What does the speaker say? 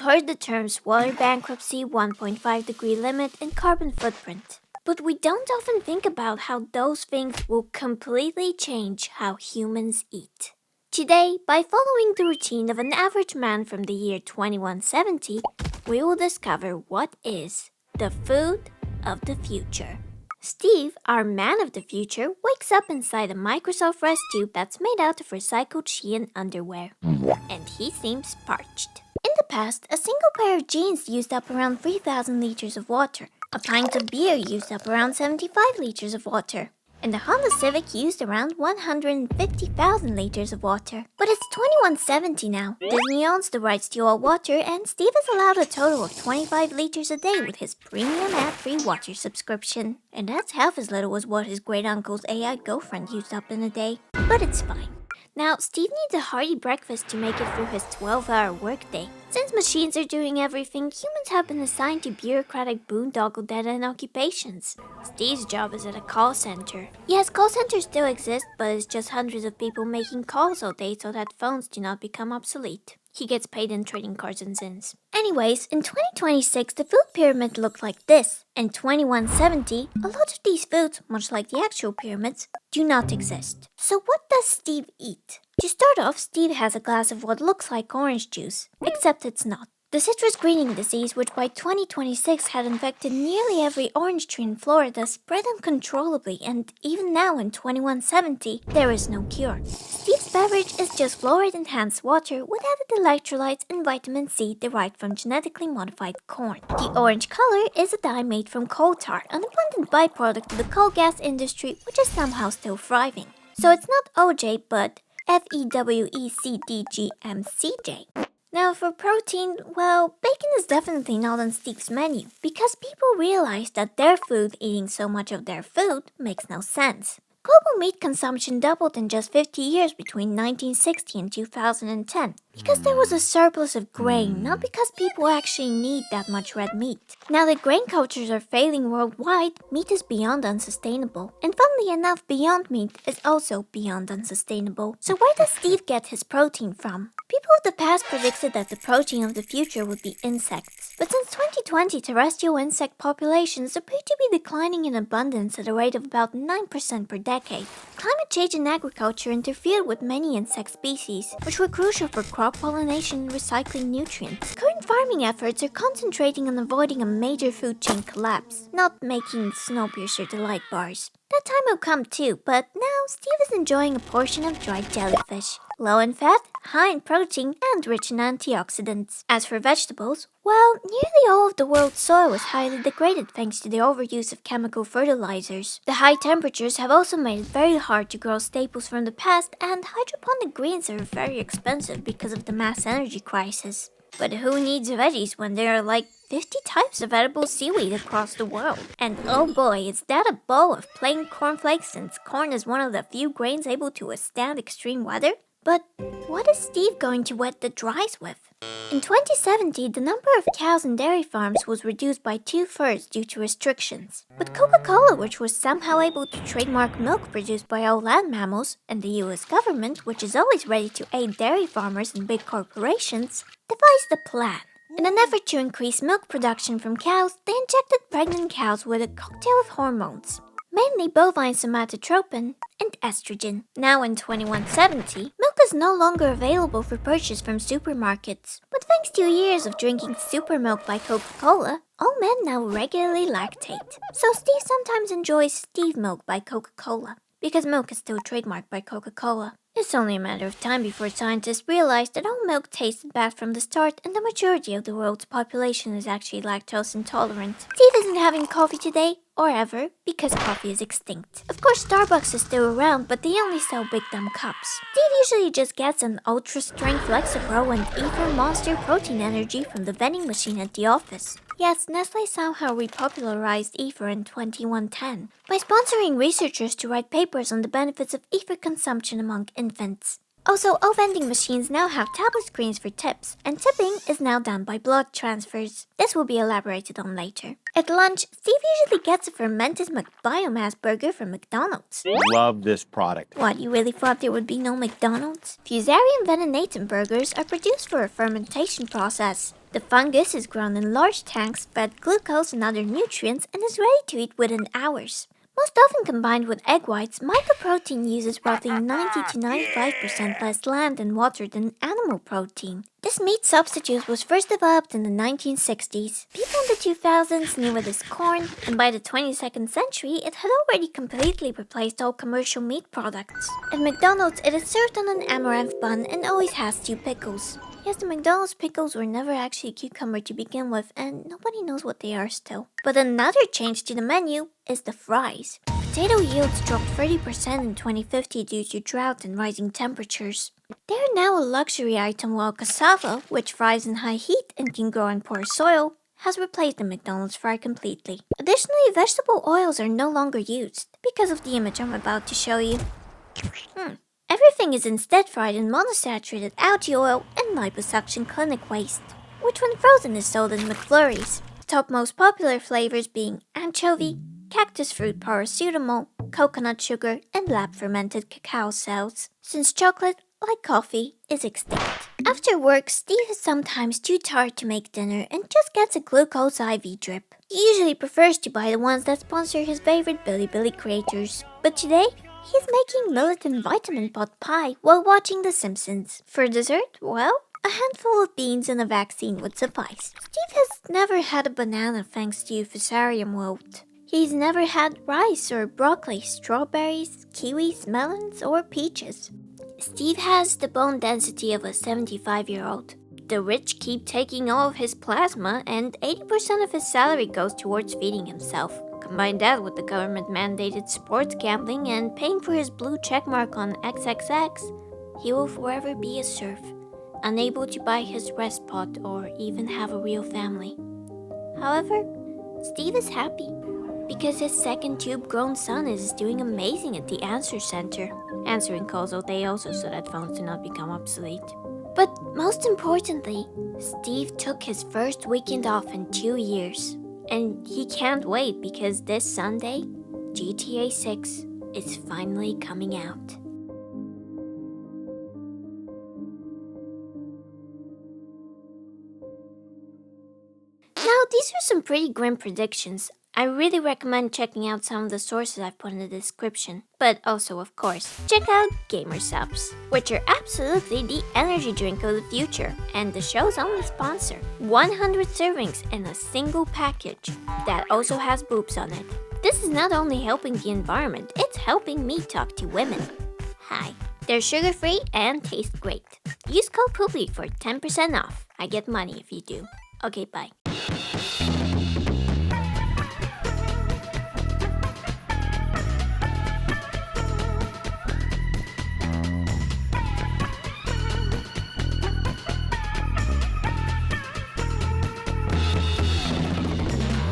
heard the terms water bankruptcy, 1.5-degree limit, and carbon footprint. But we don't often think about how those things will completely change how humans eat. Today, by following the routine of an average man from the year 2170, we will discover what is the food of the future. Steve, our man of the future, wakes up inside a Microsoft rest tube that's made out of recycled Shein underwear. And he seems parched. In the past, a single pair of jeans used up around 3,000 liters of water. A pint of beer used up around 75 liters of water. And the Honda Civic used around 150,000 liters of water. But it's 2170 now. Disney owns the rights to all water, and Steve is allowed a total of 25 liters a day with his premium ad-free water subscription. And that's half as little as what his great-uncle's AI girlfriend used up in a day. But it's fine. Now, Steve needs a hearty breakfast to make it through his 12-hour workday. Since machines are doing everything, humans have been assigned to bureaucratic boondoggle dead-end occupations. Steve's job is at a call center. Yes, call centers still exist, but it's just hundreds of people making calls all day so that phones do not become obsolete. He gets paid in trading cards and zins. Anyways, in 2026, the food pyramid looked like this. In 2170, a lot of these foods, much like the actual pyramids, do not exist. So what does Steve eat? To start off, Steve has a glass of what looks like orange juice, except it's not. The citrus greening disease, which by 2026 had infected nearly every orange tree in Florida, spread uncontrollably, and even now in 2170, there is no cure. Steve's beverage is just fluoride-enhanced water with added electrolytes and vitamin C derived from genetically modified corn. The orange color is a dye made from coal tar, an abundant byproduct of the coal gas industry, which is somehow still thriving. So it's not OJ, but FEWECDGMCJ. Now for protein, well, bacon is definitely not on Steve's menu because people realize that their food eating so much of their food makes no sense. Global meat consumption doubled in just 50 years between 1960 and 2010 because there was a surplus of grain, not because people actually need that much red meat. Now that grain cultures are failing worldwide, meat is beyond unsustainable. And funnily enough, Beyond Meat is also beyond unsustainable. So where does Steve get his protein from? People of the past predicted that the protein of the future would be insects. But since 2020, terrestrial insect populations appear to be declining in abundance at a rate of about 9% per decade. Climate change and agriculture interfered with many insect species, which were crucial for crop pollination and recycling nutrients. Current farming efforts are concentrating on avoiding a major food chain collapse, not making Snowpiercer delight bars. That time will come too, but now Steve is enjoying a portion of dried jellyfish. Low in fat, high in protein, and rich in antioxidants. As for vegetables, well, nearly all of the world's soil is highly degraded thanks to the overuse of chemical fertilizers. The high temperatures have also made it very hard to grow staples from the past, and hydroponic greens are very expensive because of the mass energy crisis. But who needs veggies when there are like 50 types of edible seaweed across the world? And oh boy, is that a bowl of plain cornflakes since corn is one of the few grains able to withstand extreme weather? But what is Steve going to wet the dries with? In 2070, the number of cows in dairy farms was reduced by 2/3 due to restrictions. But Coca-Cola, which was somehow able to trademark milk produced by all land mammals, and the US government, which is always ready to aid dairy farmers and big corporations, devised a plan. In an effort to increase milk production from cows, they injected pregnant cows with a cocktail of hormones, mainly bovine somatotropin and estrogen. Now in 2170, milk is no longer available for purchase from supermarkets. But thanks to years of drinking super milk by Coca-Cola, all men now regularly lactate. So Steve sometimes enjoys Steve milk by Coca-Cola, because milk is still trademarked by Coca-Cola. It's only a matter of time before scientists realize that all milk tasted bad from the start and the majority of the world's population is actually lactose intolerant. Steve isn't having coffee today, or ever, because coffee is extinct. Of course, Starbucks is still around, but they only sell big dumb cups. Steve usually just gets an ultra-strength Lexapro and Ether Monster protein energy from the vending machine at the office. Yes, Nestle somehow repopularized ether in 2110 by sponsoring researchers to write papers on the benefits of ether consumption among infants. Also, all vending machines now have tablet screens for tips, and tipping is now done by blood transfers. This will be elaborated on later. At lunch, Steve usually gets a fermented biomass burger from McDonald's. Love this product. What, you really thought there would be no McDonald's? Fusarium venenatum burgers are produced through a fermentation process. The fungus is grown in large tanks, fed glucose and other nutrients, and is ready to eat within hours. Most often combined with egg whites, mycoprotein uses roughly 90 to 95% less land and water than animal protein. This meat substitute was first developed in the 1960s. People in the 2000s knew it as corn, and by the 22nd century, it had already completely replaced all commercial meat products. At McDonald's, it is served on an amaranth bun and always has 2 pickles. Yes, the McDonald's pickles were never actually cucumber to begin with, and nobody knows what they are still. But another change to the menu is the fries. Potato yields dropped 30% in 2050 due to drought and rising temperatures. They are now a luxury item, while cassava, which thrives in high heat and can grow in poor soil, has replaced the McDonald's fry completely. Additionally, vegetable oils are no longer used because of the image I'm about to show you. Everything is instead fried in monosaturated algae oil and liposuction clinic waste, which when frozen is sold in McFlurries. The top most popular flavors being anchovy, cactus fruit paracetamol, coconut sugar, and lab-fermented cacao cells, since chocolate, like coffee, is extinct. After work, Steve is sometimes too tired to make dinner and just gets a glucose IV drip. He usually prefers to buy the ones that sponsor his favorite Billy creators, but today, he's making militant vitamin pot pie while watching The Simpsons. For dessert, well, a handful of beans and a vaccine would suffice. Steve has never had a banana thanks to fusarium wilt. He's never had rice or broccoli, strawberries, kiwis, melons, or peaches. Steve has the bone density of a 75-year-old. The rich keep taking all of his plasma, and 80% of his salary goes towards feeding himself. Combine that with the government-mandated sports gambling and paying for his blue checkmark on XXX, he will forever be a serf, unable to buy his rest pot or even have a real family. However, Steve is happy because his second tube-grown son is doing amazing at the Answer Center, answering calls all day also so that phones do not become obsolete. But most importantly, Steve took his first weekend off in 2 years. And he can't wait because this Sunday, GTA 6 is finally coming out. Now, these are some pretty grim predictions. I really recommend checking out some of the sources I've put in the description. But also, of course, check out Gamer Subs, which are absolutely the energy drink of the future and the show's only sponsor. 100 servings in a single package that also has boobs on it. This is not only helping the environment, it's helping me talk to women. Hi. They're sugar-free and taste great. Use code POOPY for 10% off. I get money if you do. Okay, bye.